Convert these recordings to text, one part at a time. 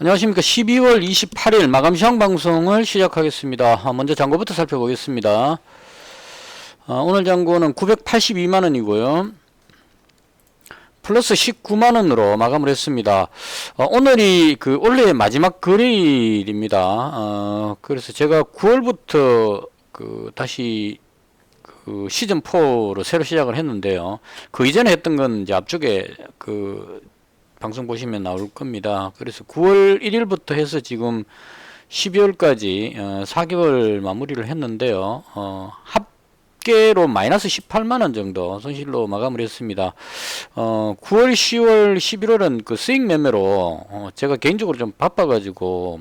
안녕하십니까. 12월 28일 마감 시황 방송을 시작하겠습니다. 먼저 잔고부터 살펴보겠습니다. 오늘 잔고는 982만원이고요. 플러스 19만원으로 마감을 했습니다. 오늘이 그 올해의 마지막 거래일입니다. 그래서 제가 9월부터 다시 시즌4로 새로 시작을 했는데요. 그 이전에 했던 건 이제 앞쪽에 방송 보시면 나올 겁니다. 그래서 9월 1일부터 해서 지금 12월까지 4개월 마무리를 했는데요. 합계로 마이너스 18만원 정도 손실로 마감을 했습니다. 9월, 10월, 11월은 그 수익 매매로 제가 개인적으로 좀 바빠가지고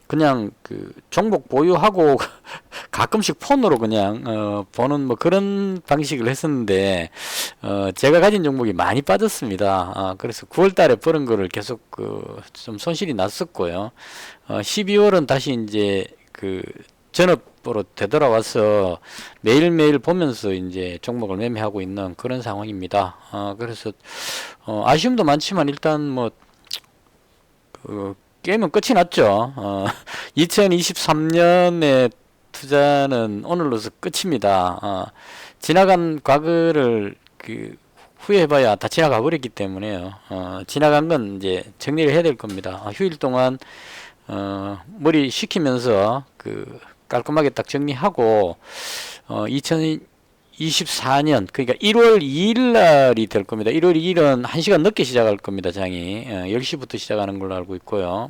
그냥 종목 보유하고 가끔씩 폰으로 그냥 보는 뭐 그런 방식을 했었는데 제가 가진 종목이 많이 빠졌습니다. 그래서 9월 달에 버는 거를 계속 좀 손실이 났었고요. 12월은 다시 이제 전업으로 되돌아와서 매일매일 보면서 이제 종목을 매매하고 있는 그런 상황입니다. 그래서 아쉬움도 많지만 일단 뭐 게임은 끝이 났죠. 2023년의 투자는 오늘로서 끝입니다. 지나간 과거를 후회해봐야 다 지나가 버렸기 때문에요. 지나간 건 이제 정리를 해야 될 겁니다. 휴일 동안 머리 식히면서 깔끔하게 딱 정리하고 2024년 그러니까 1월 2일 날이 될 겁니다. 1월 2일은 1시간 늦게 시작할 겁니다. 장이 10시부터 시작하는 걸로 알고 있고요.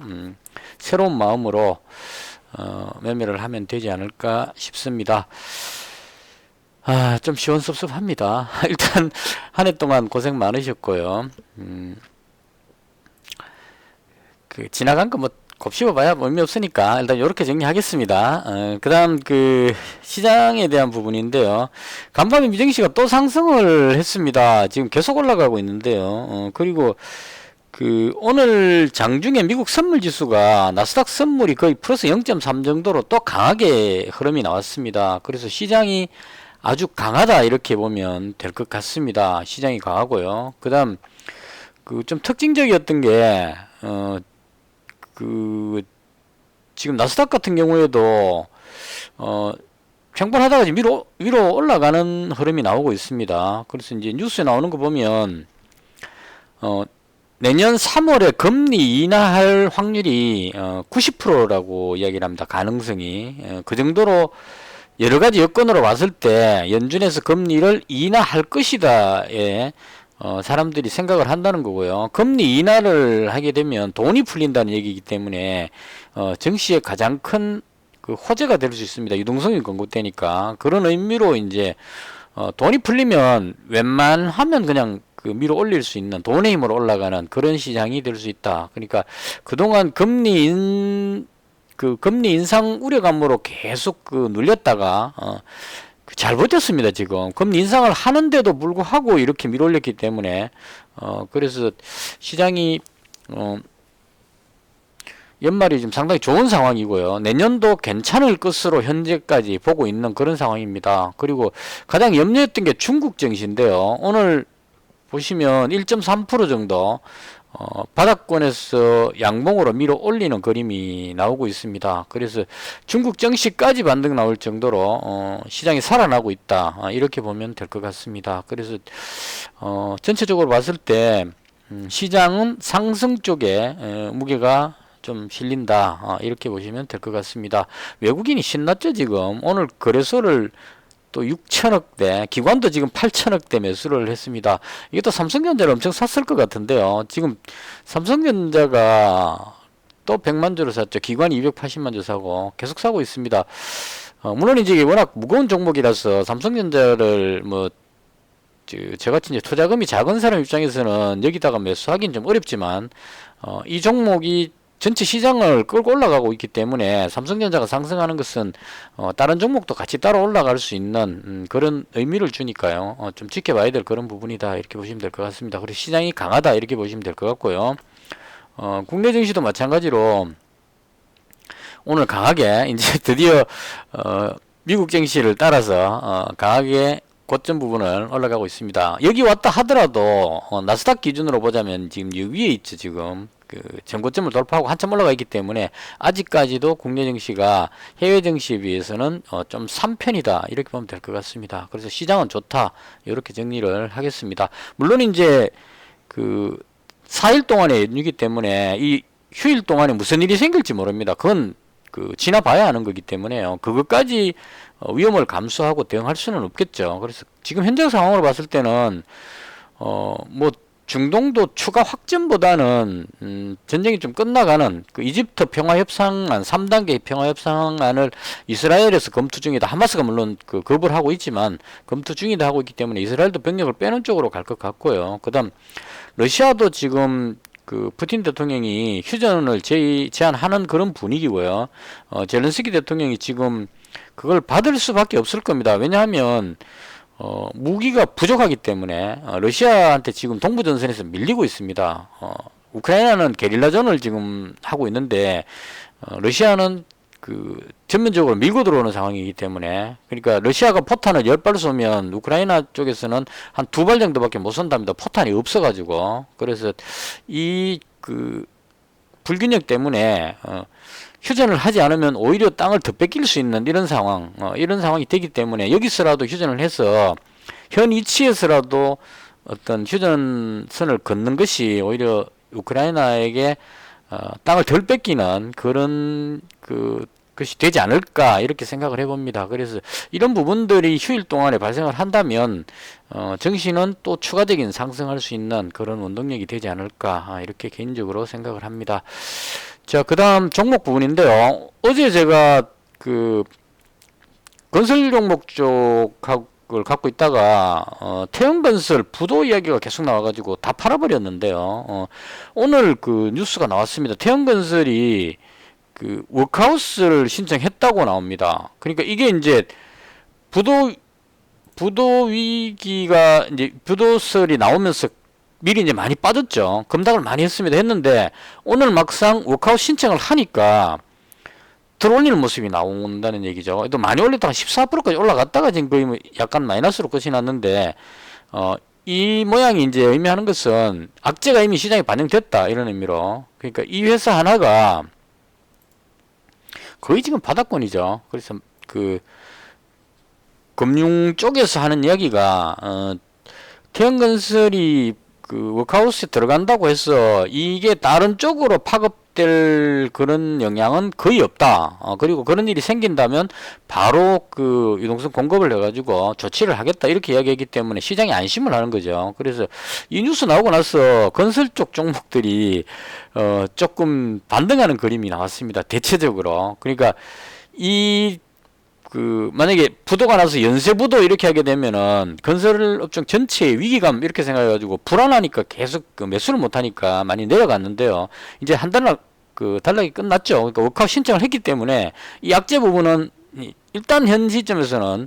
새로운 마음으로 매매를 하면 되지 않을까 싶습니다. 좀 시원섭섭합니다. 일단 한 해 동안 고생 많으셨고요. 지나간 거 뭐 곱씹어 봐야 의미 없으니까 일단 이렇게 정리하겠습니다. 그 다음 시장에 대한 부분인데요. 간밤에 미증시가 또 상승을 했습니다. 지금 계속 올라가고 있는데요. 그리고 오늘 장중에 미국 선물 지수가 나스닥 선물이 거의 플러스 0.3 정도로 또 강하게 흐름이 나왔습니다. 그래서 시장이 아주 강하다 이렇게 보면 될 것 같습니다. 시장이 강하고요. 그 다음 좀 특징적이었던 게 지금 나스닥 같은 경우에도 평범하다가 지금 위로 올라가는 흐름이 나오고 있습니다. 그래서 이제 뉴스에 나오는 거 보면 내년 3월에 금리 인하할 확률이 90%라고 이야기를 합니다. 가능성이 그 정도로 여러 가지 여건으로 봤을 때 연준에서 금리를 인하할 것이다에 사람들이 생각을 한다는 거고요. 금리 인하를 하게 되면 돈이 풀린다는 얘기이기 때문에 증시에 가장 큰 호재가 될 수 있습니다. 유동성이 공급되니까 그런 의미로 이제 돈이 풀리면 웬만하면 그냥 밀어 올릴 수 있는 돈의 힘으로 올라가는 그런 시장이 될 수 있다. 그러니까 그동안 금리 인상 우려감으로 계속 눌렸다가 잘 버텼습니다. 지금 금리 인상을 하는데도 불구하고 이렇게 밀어올렸기 때문에 그래서 시장이 연말이 좀 상당히 좋은 상황이고요. 내년도 괜찮을 것으로 현재까지 보고 있는 그런 상황입니다. 그리고 가장 염려했던 게 중국 증시인데요. 오늘 보시면 1.3% 정도 바닥권에서 양봉으로 밀어 올리는 그림이 나오고 있습니다. 그래서 중국 증시까지 반등 나올 정도로 시장이 살아나고 있다. 이렇게 보면 될 것 같습니다. 그래서 전체적으로 봤을 때 시장은 상승 쪽에 무게가 좀 실린다. 이렇게 보시면 될 것 같습니다. 외국인이 신났죠. 지금 오늘 거래소를 또 6천억대, 기관도 지금 8천억대 매수를 했습니다. 이게 또 삼성전자를 엄청 샀을 것 같은데요. 지금 삼성전자가 또 100만 주를 샀죠. 기관이 280만 주 사고 계속 사고 있습니다. 물론 이제 이게 워낙 무거운 종목이라서 삼성전자를 저같이 이제 투자금이 작은 사람 입장에서는 여기다가 매수하기는 좀 어렵지만 이 종목이 전체 시장을 끌고 올라가고 있기 때문에 삼성전자가 상승하는 것은 다른 종목도 같이 따라 올라갈 수 있는 그런 의미를 주니까요. 좀 지켜봐야 될 그런 부분이다 이렇게 보시면 될 것 같습니다. 그리고 시장이 강하다 이렇게 보시면 될 것 같고요. 국내 증시도 마찬가지로 오늘 강하게 이제 드디어 미국 증시를 따라서 강하게 고점 부분을 올라가고 있습니다. 여기 왔다 하더라도 나스닥 기준으로 보자면 지금 여기 위에 있죠. 지금 그 전고점을 돌파하고 한참 올라가 있기 때문에 아직까지도 국내 증시가 해외 증시에 비해서는 좀 산편이다 이렇게 보면 될 것 같습니다. 그래서 시장은 좋다 이렇게 정리를 하겠습니다. 물론 이제 그 4일 동안의 연휴이기 때문에 이 휴일 동안에 무슨 일이 생길지 모릅니다. 그건 그 지나봐야 하는 거기 때문에요. 그것까지 위험을 감수하고 대응할 수는 없겠죠. 그래서 지금 현재 상황으로 봤을 때는 뭐 중동도 추가 확전보다는 전쟁이 좀 끝나가는 그 이집트 평화협상안 3단계 평화협상안을 이스라엘에서 검토 중이다. 하마스가 물론 그 거부를 하고 있지만 검토 중이다 하고 있기 때문에 이스라엘도 병력을 빼는 쪽으로 갈 것 같고요. 그다음 러시아도 지금 그 푸틴 대통령이 휴전을 제안하는 그런 분위기고요. 젤렌스키 대통령이 지금 그걸 받을 수밖에 없을 겁니다. 왜냐하면 무기가 부족하기 때문에 러시아한테 지금 동부전선에서 밀리고 있습니다. 우크라이나는 게릴라전을 지금 하고 있는데 러시아는 그 전면적으로 밀고 들어오는 상황이기 때문에 그러니까 러시아가 포탄을 10발 쏘면 우크라이나 쪽에서는 한 2발 정도밖에 못 쏜답니다. 포탄이 없어가지고 그래서 이 그 불균형 때문에 휴전을 하지 않으면 오히려 땅을 더 뺏길 수 있는 이런 상황, 이런 상황이 되기 때문에 여기서라도 휴전을 해서 현 위치에서라도 어떤 휴전선을 걷는 것이 오히려 우크라이나에게 땅을 덜 뺏기는 그런 것이 되지 않을까 이렇게 생각을 해봅니다. 그래서 이런 부분들이 휴일 동안에 발생을 한다면 증시는 또 추가적인 상승할 수 있는 그런 원동력이 되지 않을까 이렇게 개인적으로 생각을 합니다. 자, 그 다음 종목 부분인데요. 어제 제가 그 건설 종목 쪽을 갖고 있다가 태형건설 부도 이야기가 계속 나와가지고 다 팔아버렸는데요. 오늘 그 뉴스가 나왔습니다. 태형건설이 그 워크하우스를 신청했다고 나옵니다. 그러니까 이게 이제 부도 위기가 이제 부도설이 나오면서 미리 이제 많이 빠졌죠. 검당을 많이 했는데 오늘 막상 워크아웃 신청을 하니까 들어올리는 모습이 나온다는 얘기죠. 또 많이 올렸다가 14%까지 올라갔다가 지금 거의 뭐 약간 마이너스로 끝이 났는데 이 모양이 이제 의미하는 것은 악재가 이미 시장에 반영됐다 이런 의미로. 그러니까 이 회사 하나가 거의 지금 바닥권이죠. 그래서 그 금융 쪽에서 하는 이야기가 태형건설이 그 워크하우스에 들어간다고 해서 이게 다른 쪽으로 파급될 그런 영향은 거의 없다. 그리고 그런 일이 생긴다면 바로 그 유동성 공급을 해가지고 조치를 하겠다 이렇게 이야기했기 때문에 시장이 안심을 하는 거죠. 그래서 이 뉴스 나오고 나서 건설 쪽 종목들이 조금 반등하는 그림이 나왔습니다. 대체적으로. 그러니까 만약에 부도가 나서 연쇄부도 이렇게 하게 되면은 건설업종 전체의 위기감 이렇게 생각해가지고 불안하니까 계속 그 매수를 못하니까 많이 내려갔는데요. 이제 한 달 단락이 끝났죠. 그러니까 워크아웃 신청을 했기 때문에 이 악재 부분은 일단 현 시점에서는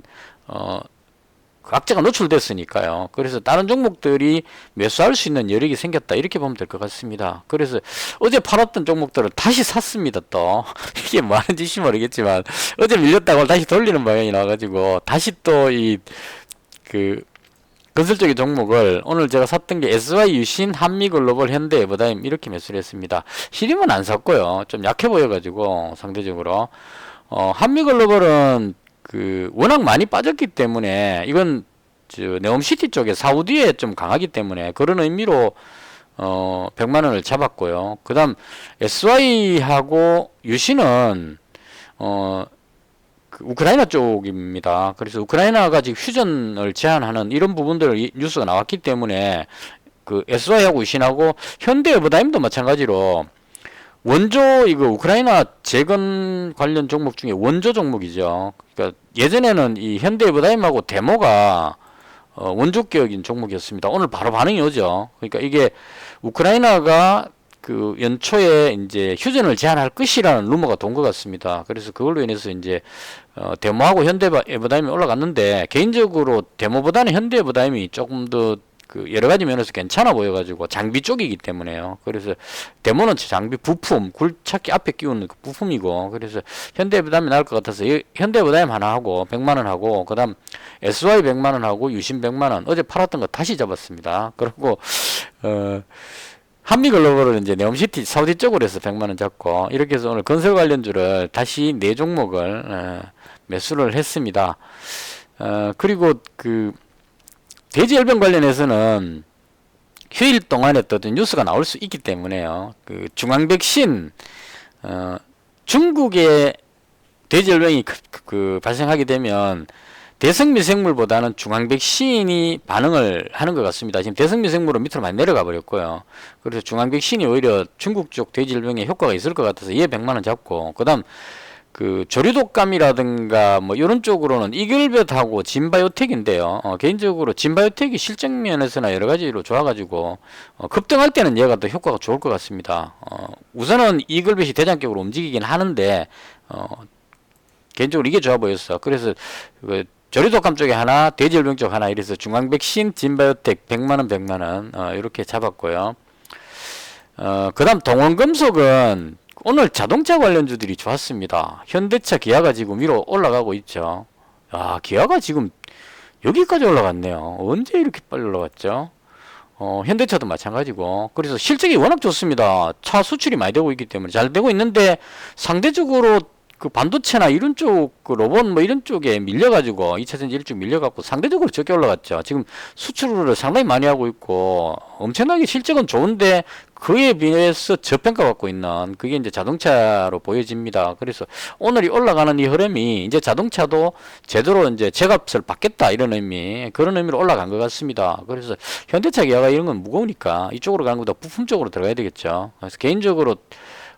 그 악재가 노출됐으니까요. 그래서 다른 종목들이 매수할 수 있는 여력이 생겼다 이렇게 보면 될 것 같습니다. 그래서 어제 팔았던 종목들을 다시 샀습니다. 또 이게 뭐 하는 짓인지 모르겠지만 어제 밀렸다고 다시 돌리는 방향이 나와가지고 다시 또 그 건설 쪽의 종목을 오늘 제가 샀던 게 SY 유신, 한미글로벌, 현대, 에버다임 이렇게 매수를 했습니다. 히림은 안 샀고요. 좀 약해 보여가지고 상대적으로 한미글로벌은 그 워낙 많이 빠졌기 때문에 이건 네옴시티 쪽에 사우디에 좀 강하기 때문에 그런 의미로 100만 원을 잡았고요. 그다음 SY하고 유신은 그 우크라이나 쪽입니다. 그래서 우크라이나가 지금 휴전을 제한하는 이런 부분들 뉴스가 나왔기 때문에 그 SY하고 유신하고 현대에버다임도 마찬가지로 원조 이거 우크라이나 재건 관련 종목 중에 원조 종목이죠. 그러니까 예전에는 이 현대에버다임하고 데모가 원조격인 종목이었습니다. 오늘 바로 반응이 오죠. 그러니까 이게 우크라이나가 그 연초에 이제 휴전을 제한할 것이라는 루머가 돈 것 같습니다. 그래서 그걸로 인해서 이제 데모하고 현대에버다임이 올라갔는데 개인적으로 데모보다는 현대에버다임이 조금 더 그 여러 가지 면에서 괜찮아 보여가지고 장비 쪽이기 때문에요. 그래서 데모는 장비 부품 굴착기 앞에 끼우는 그 부품이고 그래서 현대에버다임이 나을 것 같아서 현대에버다임 하나 하고 100만 원 하고 그다음 SY 100만 원 하고 유신 100만 원 어제 팔았던 거 다시 잡았습니다. 그리고 한미글로벌은 이제 네옴시티 사우디 쪽으로 해서 100만 원 잡고 이렇게 해서 오늘 건설 관련주를 다시 4종목을 매수를 했습니다. 그리고 그 돼지열병 관련해서는 휴일 동안에 또 뉴스가 나올 수 있기 때문에요. 그 중앙백신 중국의 돼지열병이 발생하게 되면 대성미생물보다는 중앙백신이 반응을 하는 것 같습니다. 지금 대성미생물은 밑으로 많이 내려가 버렸고요. 그래서 중앙백신이 오히려 중국 쪽 돼지열병에 효과가 있을 것 같아서 얘 100만 원 잡고, 그 다음 그 조류독감이라든가 뭐 이런 쪽으로는 이글벳하고 진바이오텍인데요. 개인적으로 진바이오텍이 실적 면에서나 여러 가지로 좋아가지고 급등할 때는 얘가 더 효과가 좋을 것 같습니다. 우선은 이글벳이 대장격으로 움직이긴 하는데 개인적으로 이게 좋아 보였어. 그래서 그 조류독감 쪽에 하나, 돼지열병 쪽 하나, 이래서 중앙백신, 진바이오텍 100만원 100만원 이렇게 잡았고요. 그 다음 동원금속은 오늘 자동차 관련주들이 좋았습니다. 현대차, 기아가 지금 위로 올라가고 있죠. 기아가 지금 여기까지 올라갔네요. 언제 이렇게 빨리 올라갔죠? 현대차도 마찬가지고. 그래서 실적이 워낙 좋습니다. 차 수출이 많이 되고 있기 때문에 잘 되고 있는데, 상대적으로 그 반도체나 이런 쪽, 그 로봇 뭐 이런 쪽에 밀려가지고 2차전지 일찍 밀려갖고 상대적으로 적게 올라갔죠. 지금 수출을 상당히 많이 하고 있고 엄청나게 실적은 좋은데 그에 비해서 저평가받고 있는 그게 이제 자동차로 보여집니다. 그래서 오늘이 올라가는 이 흐름이 이제 자동차도 제대로 이제 제값을 받겠다 이런 의미, 그런 의미로 올라간 것 같습니다. 그래서 현대차, 기아가 이런 건 무거우니까 이쪽으로 가는 것보다 부품 쪽으로 들어가야 되겠죠. 그래서 개인적으로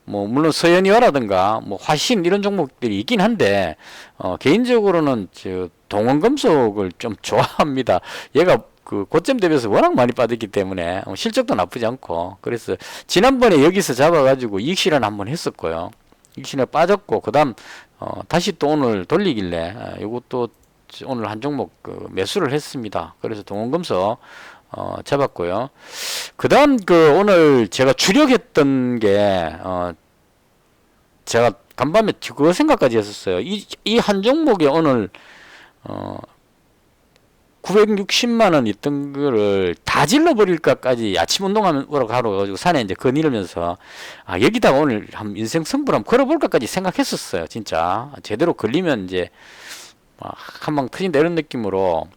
뭐 물론 서현이와라든가 뭐 화신 이런 종목들이 있긴 한데 개인적으로는 저 동원금속을 좀 좋아합니다. 얘가 그 고점 대비해서 워낙 많이 빠졌기 때문에 실적도 나쁘지 않고, 그래서 지난번에 여기서 잡아가지고 이익 실현 한번 했었고요. 이익 실현 빠졌고, 그 다음 다시 또 오늘 돌리길래 이것도 오늘 한 종목 매수를 했습니다. 그래서 동원금속 잡았고요. 그 다음 오늘 제가 주력했던 게 제가 간밤에 그거 생각까지 했었어요. 이 한 종목에 오늘 960만원 있던 거를 다 질러버릴까까지 아침 운동하러 가가지고 산에 이제 거닐으면서 여기다가 오늘 한 인생 승부를 한번 걸어볼까까지 생각했었어요. 진짜 제대로 걸리면 이제 한방 터진다 이런 느낌으로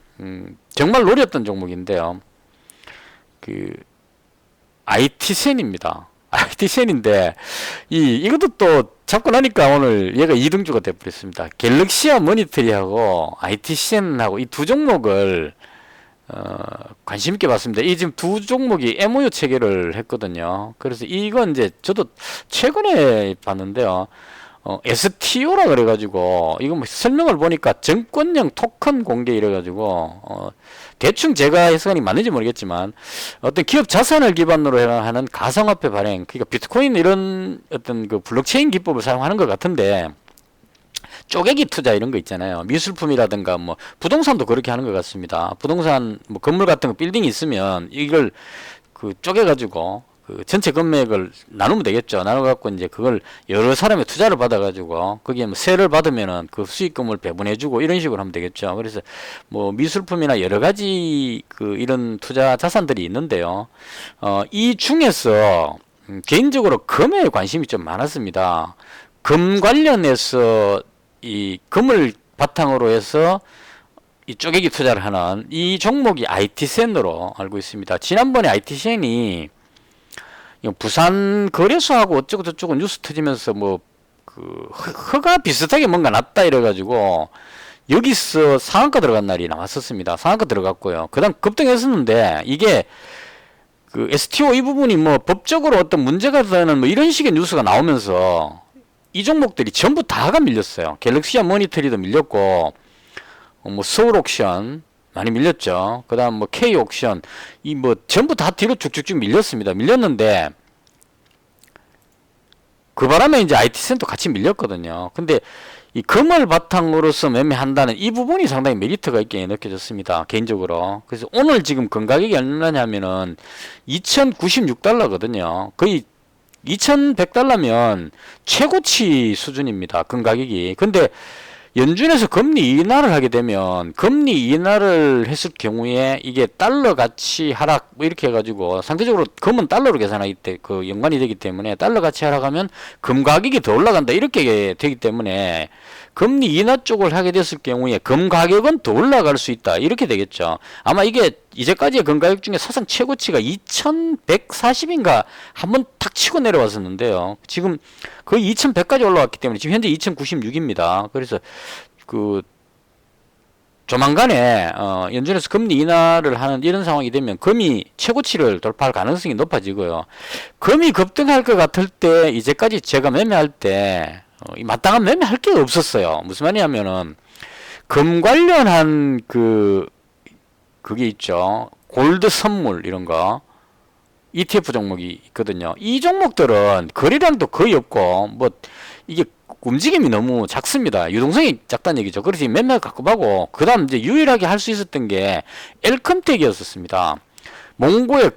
정말 노렸던 종목인데요. 그 IT센입니다. IT센인데 이것도 또 잡고 나니까 오늘 얘가 2등주가 돼버렸습니다. 갤럭시아 모니터리하고 IT센하고 이 두 종목을 관심 있게 봤습니다. 이 지금 두 종목이 MOU 체결을 했거든요. 그래서 이건 이제 저도 최근에 봤는데요. STO라 그래가지고 이거 뭐 설명을 보니까 정권형 토큰 공개 이래가지고 대충 제가 해석이 맞는지 모르겠지만 어떤 기업 자산을 기반으로 하는 가상화폐 발행, 그러니까 비트코인 이런 어떤 그 블록체인 기법을 사용하는 것 같은데, 쪼개기 투자 이런 거 있잖아요. 미술품이라든가 뭐 부동산도 그렇게 하는 것 같습니다. 부동산 뭐 건물 같은 거 빌딩이 있으면 이걸 쪼개가지고 그 전체 금액을 나누면 되겠죠. 나눠갖고 이제 그걸 여러 사람의 투자를 받아가지고 거기에 뭐 세를 받으면은 그 수익금을 배분해주고 이런 식으로 하면 되겠죠. 그래서 뭐 미술품이나 여러 가지 이런 투자 자산들이 있는데요. 이 중에서 개인적으로 금에 관심이 좀 많았습니다. 금 관련해서 이 금을 바탕으로 해서 이 쪼개기 투자를 하는 이 종목이 IT센으로 알고 있습니다. 지난번에 IT센이 부산 거래소하고 어쩌고 저쩌고 뉴스 터지면서 뭐 허가 비슷하게 뭔가 났다 이래가지고 여기서 상한가 들어간 날이 나왔었습니다. 상한가 들어갔고요. 그 다음 급등했었는데 이게 STO 이 부분이 뭐 법적으로 어떤 문제가 되는 뭐 이런 식의 뉴스가 나오면서 이 종목들이 전부 다가 밀렸어요. 갤럭시아 모니터리도 밀렸고 뭐 서울옥션 많이 밀렸죠. 그 다음 뭐 K옥션 이 뭐 전부 다 뒤로 쭉쭉쭉 밀렸습니다. 밀렸는데 그 바람에 이제 IT센도 같이 밀렸거든요. 근데 이 금을 바탕으로서 매매한다는 이 부분이 상당히 메리트가 있게 느껴졌습니다. 개인적으로. 그래서 오늘 지금 금 가격이 얼마냐면은 2096달러거든요. 거의 2100달러면 최고치 수준입니다. 금 가격이. 근데 연준에서 금리 인하를 하게 되면 금리 인하를 했을 경우에 이게 달러 가치 하락 뭐 이렇게 해가지고 상대적으로 금은 달러로 계산하기 때 그 연관이 되기 때문에 달러 가치 하락하면 금 가격이 더 올라간다 이렇게 되기 때문에 금리 인하 쪽을 하게 됐을 경우에 금 가격은 더 올라갈 수 있다 이렇게 되겠죠. 아마 이게 이제까지의 금 가격 중에 사상 최고치가 2140인가 한번 탁 치고 내려왔었는데요. 지금 거의 2100까지 올라왔기 때문에 지금 현재 2096입니다. 그래서 그 조만간에 연준에서 금리 인하를 하는 이런 상황이 되면 금이 최고치를 돌파할 가능성이 높아지고요. 금이 급등할 것 같을 때 이제까지 제가 매매할 때 마땅한 매매할 게 없었어요. 무슨 말이냐면은 금 관련한 그게 있죠. 골드 선물 이런 거 ETF 종목이 있거든요. 이 종목들은 거래량도 거의 없고 뭐 이게 움직임이 너무 작습니다. 유동성이 작다는 얘기죠. 그래서 매매 가급하고 그다음 이제 유일하게 할 수 있었던 게 엘컴텍이었었습니다. 몽고에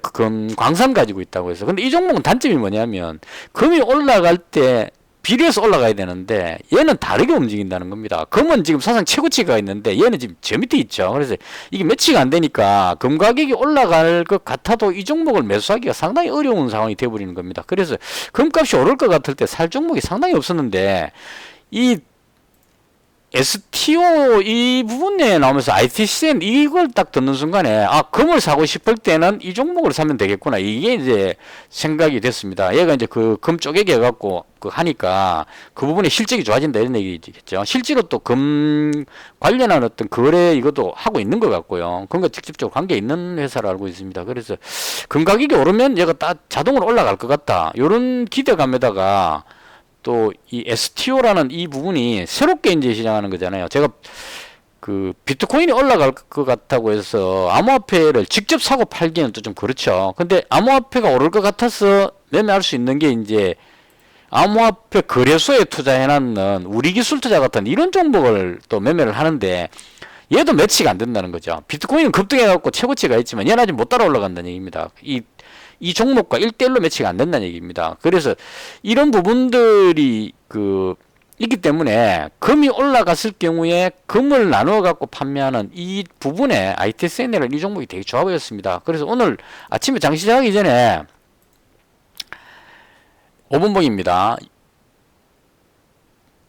광산 가지고 있다고 해서. 근데 이 종목은 단점이 뭐냐면 금이 올라갈 때 비례해서 올라가야 되는데 얘는 다르게 움직인다는 겁니다. 금은 지금 사상 최고치가 있는데 얘는 지금 저 밑에 있죠. 그래서 이게 매치가 안 되니까 금 가격이 올라갈 것 같아도 이 종목을 매수하기가 상당히 어려운 상황이 되어버리는 겁니다. 그래서 금값이 오를 것 같을 때 살 종목이 상당히 없었는데 이 STO 이 부분에 나오면서 ITCN 이걸 딱 듣는 순간에 금을 사고 싶을 때는 이 종목을 사면 되겠구나 이게 이제 생각이 됐습니다. 얘가 이제 그 금 쪼개기 해갖고 하니까 그 부분에 실적이 좋아진다 이런 얘기겠죠. 실제로 또 금 관련한 어떤 거래 이것도 하고 있는 것 같고요. 금과 직접적으로 관계 있는 회사를 알고 있습니다. 그래서 금 가격이 오르면 얘가 자동으로 올라갈 것 같다 이런 기대감에다가 또 이 STO라는 이 부분이 새롭게 이제 시작하는 거잖아요. 제가 그 비트코인이 올라갈 것 같다고 해서 암호화폐를 직접 사고 팔기는 또 좀 그렇죠. 근데 암호화폐가 오를 것 같아서 매매할 수 있는 게 이제 암호화폐 거래소에 투자해놨는 우리기술 투자 같은 이런 종목을 또 매매를 하는데 얘도 매치가 안 된다는 거죠. 비트코인은 급등해갖고 최고치가 있지만 얘는 아직 못 따라 올라간다는 얘기입니다. 이 종목과 1대1로 매치가 안 된다는 얘기입니다. 그래서 이런 부분들이 있기 때문에 금이 올라갔을 경우에 금을 나누어 갖고 판매하는 이 부분에 ITSN이라는 이 종목이 되게 좋아 보였습니다. 그래서 오늘 아침에 장 시작하기 전에 5분봉입니다.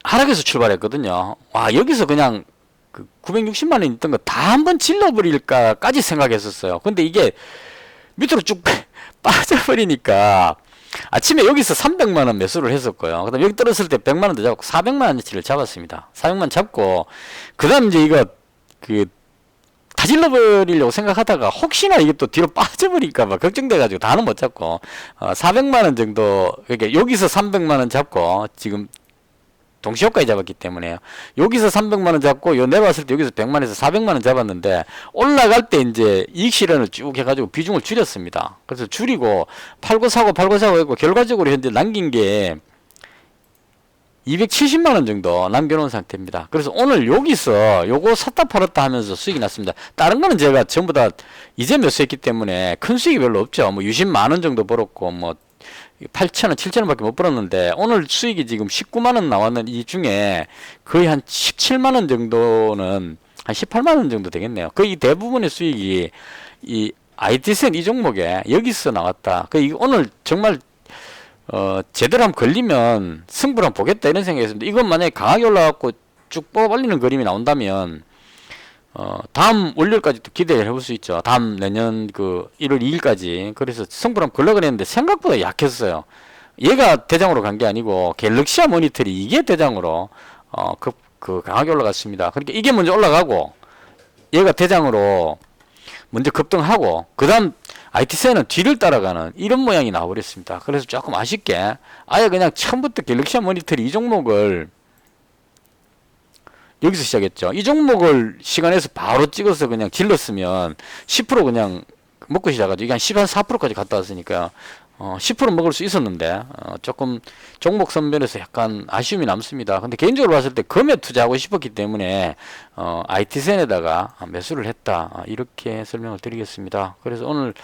하락에서 출발했거든요. 와, 여기서 그냥 960만원 있던 거 다 한번 질러버릴까까지 생각했었어요. 근데 이게 밑으로 쭉 빠져버리니까 아침에 여기서 300만원 매수를 했었고요. 그 다음 여기 떨어졌을 때 100만원 더 잡고 400만원치를 잡았습니다. 400만원 잡고 그 다음 이제 이거 다 질러버리려고 생각하다가 혹시나 이게 또 뒤로 빠져버릴까봐 걱정돼가지고 다는 못 잡고 400만원 정도 그러니까 여기서 300만원 잡고 지금 동시효과에 잡았기 때문에요. 여기서 300만원 잡고 요 내봤을 때 여기서 100만원에서 400만원 잡았는데 올라갈 때 이제 이익 실현을 쭉 해가지고 비중을 줄였습니다. 그래서 줄이고 팔고 사고 했고 결과적으로 현재 남긴 게 270만원 정도 남겨놓은 상태입니다. 그래서 오늘 여기서 요거 샀다 팔았다 하면서 수익이 났습니다. 다른 거는 제가 전부 다 이제 매수했기 때문에 큰 수익이 별로 없죠. 뭐 60만원 정도 벌었고 뭐 8천원, 7천원 밖에 못 벌었는데 오늘 수익이 지금 19만원 나왔는 이 중에 거의 한 17만원 정도는 한 18만원 정도 되겠네요. 거의 대부분의 수익이 이 IT센 이 종목에 여기서 나왔다. 오늘 정말 제대로 한번 걸리면 승부를 한번 보겠다 이런 생각이었습니다. 이건 만약에 강하게 올라가고 쭉 뽑아올리는 그림이 나온다면 다음 월요일까지 또 기대를 해볼 수 있죠. 다음 내년 1월 2일까지. 그래서 승부를 한번 걸려고 했는데 생각보다 약했어요. 얘가 대장으로 간 게 아니고 갤럭시아 모니터리 이게 대장으로 강하게 올라갔습니다. 그러니까 이게 먼저 올라가고 얘가 대장으로 먼저 급등하고 그 다음 ITC는 뒤를 따라가는 이런 모양이 나와버렸습니다. 그래서 조금 아쉽게 아예 그냥 처음부터 갤럭시아 모니터리 이 종목을 여기서 시작했죠. 이 종목을 시간에서 바로 찍어서 그냥 질렀으면 10% 그냥 먹고 시작하죠. 이게 한 14%까지 갔다 왔으니까 10% 먹을 수 있었는데 조금 종목 선별에서 약간 아쉬움이 남습니다. 근데 개인적으로 봤을 때 금에 투자하고 싶었기 때문에 IT센에다가 매수를 했다 이렇게 설명을 드리겠습니다. 그래서 오늘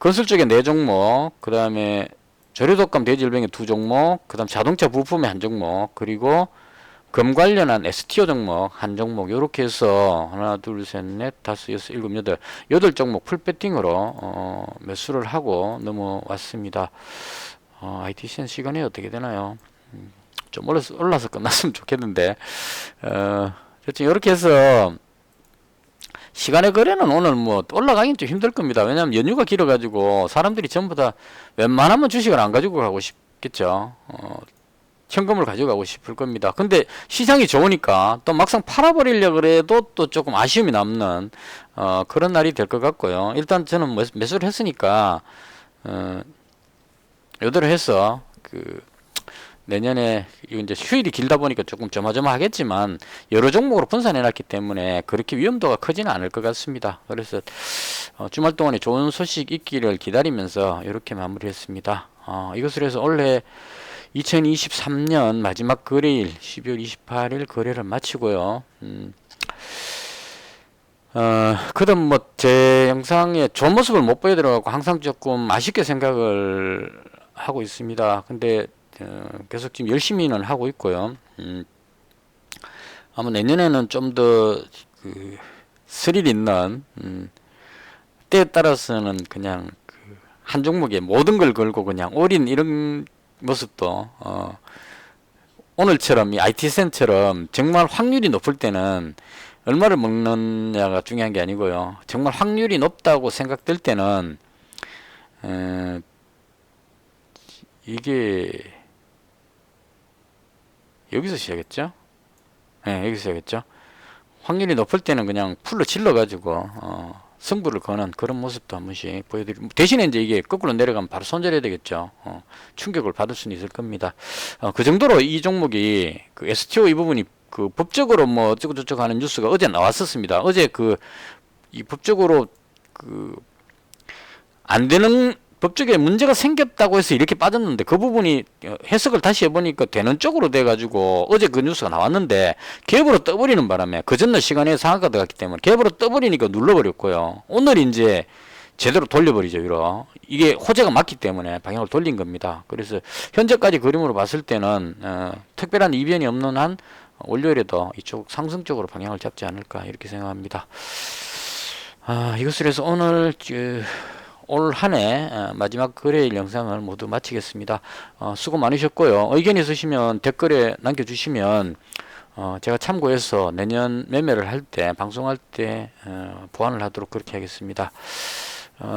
건설 쪽에 4종목, 그 다음에 조류독감 대질병의 2종목, 그 다음 자동차 부품의 1종목, 그리고 검 관련한 STO 종목 한 종목 요렇게 해서 하나 둘셋넷 다섯 여섯 일곱 여덟 종목 풀 배팅으로 매수를 하고 넘어왔습니다. ITCN 시간이 어떻게 되나요? 좀 올라서 끝났으면 좋겠는데 어쨌든 이렇게 해서 시간의 거래는 오늘 뭐 올라가긴 좀 힘들 겁니다. 왜냐하면 연휴가 길어가지고 사람들이 전부 다 웬만하면 주식을 안 가지고 가고 싶겠죠. 현금을 가져가고 싶을 겁니다. 근데 시장이 좋으니까 또 막상 팔아버리려 그래도 또 조금 아쉬움이 남는 그런 날이 될 것 같고요. 일단 저는 매수를 했으니까 요대로 해서 내년에 이제 휴일이 길다 보니까 조금 조마조마하겠지만 여러 종목으로 분산해 놨기 때문에 그렇게 위험도가 크지는 않을 것 같습니다. 그래서 주말 동안에 좋은 소식 있기를 기다리면서 이렇게 마무리했습니다. 이것을 해서 올해 2023년 마지막 거래일 12월 28일 거래를 마치고요. 그다음 뭐 제 영상에 좋은 모습을 못 보여드려가지고 항상 조금 아쉽게 생각을 하고 있습니다. 근데 계속 지금 열심히는 하고 있고요. 아마 내년에는 좀 더 스릴 있는 때에 따라서는 그냥 한 종목에 모든 걸 걸고 그냥 올인 이런 모습도 오늘처럼 이 IT센처럼 정말 확률이 높을 때는 얼마를 먹느냐가 중요한 게 아니고요. 정말 확률이 높다고 생각될 때는 이게 여기서 시작했죠? 네, 여기서 시작했죠? 확률이 높을 때는 그냥 풀로 질러가지고 승부를 거는 그런 모습도 한 번씩 보여드리고 대신에 이제 이게 거꾸로 내려가면 바로 손절해야 되겠죠. 충격을 받을 수는 있을 겁니다. 그 정도로 이 종목이 그 STO 이 부분이 그 법적으로 뭐 어쩌고저쩌고 하는 뉴스가 어제 나왔었습니다. 어제 이 법적으로 안 되는 법적에 문제가 생겼다고 해서 이렇게 빠졌는데 그 부분이 해석을 다시 해보니까 되는 쪽으로 돼가지고 어제 그 뉴스가 나왔는데 갭으로 떠버리는 바람에 그 전날 시간에 상한가 들어갔기 때문에 갭으로 떠버리니까 눌러버렸고요. 오늘 이제 제대로 돌려버리죠. 이게 호재가 맞기 때문에 방향을 돌린 겁니다. 그래서 현재까지 그림으로 봤을 때는 특별한 이변이 없는 한 월요일에도 이쪽 상승 쪽으로 방향을 잡지 않을까 이렇게 생각합니다. 이것을 해서 오늘 올 한해 마지막 거래일 영상을 모두 마치겠습니다. 수고 많으셨고요. 의견 있으시면 댓글에 남겨주시면 제가 참고해서 내년 매매를 할 때 방송할 때 보완을 하도록 그렇게 하겠습니다.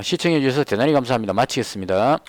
시청해 주셔서 대단히 감사합니다. 마치겠습니다.